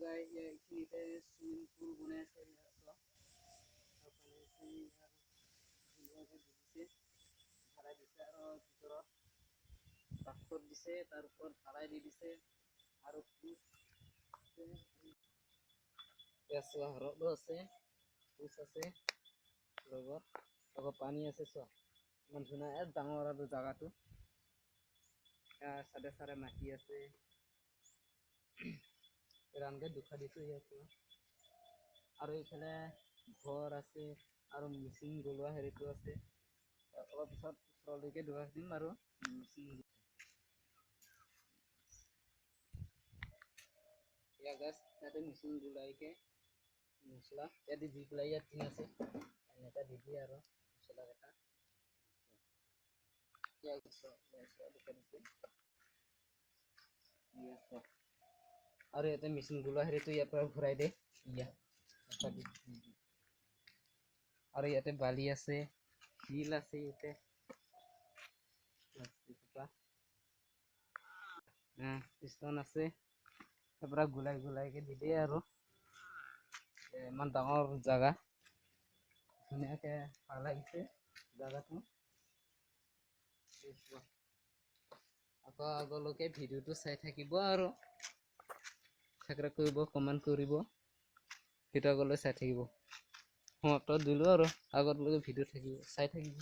গাই এইখিনিতে swimming pool বনাই আছে চোৱা পানী ধুনীয়াকৈ দিছে ঢালাই দিছে আৰু ভিতৰত পাথৰ দিছে তাৰ ওপৰত ঢালাই দি দিছে আৰু চোৱা ৰ'দো আছে পুচ আছে লগত পানী আছে চোৱা ইমান ধুনীয়া ডাঙৰ আৰু জাগাটো চাৰে চাৰে মাটি আছে ৰানকে দুখা দিছো ইয়াত আৰু এইফালে ঘৰ আছে আৰু মিচিং গলোৱা হেৰিটো আছে অলপ পিছত ওচৰলৈকে দুখ দিম আৰু ইয়াতে মিচিং গোলাইকে মছলা ইয়াতে দি পেলাই ইয়াত ঠিক আছে এনেকা দি দিয়ে আৰু মছলা কেইটা আৰু ইয়াতে মেচিন গোলোৱা হেৰিটো ইয়াৰ পৰা ঘূৰাই দে আৰু ইয়াতে বালি আছে শিল আছে ইয়াতে পিষ্টন আছে তাৰ পৰা গোলাই গোলাইকে দি দিয়ে আৰু ইমান ডাঙৰ জাগা ধুনীয়াকে ভাল লাগিছে জাগাটো আকৌ আগলৈকে ভিডিঅ'টো চাই থাকিব আৰু সাবস্ক্ৰাইব কৰিব কমেণ্ট কৰিব ভিডিঅ' আগলৈ চাই থাকিব সমাপ্ত দিলো আৰু আগলৈকে ভিডিঅ' থাকিব চাই থাকিব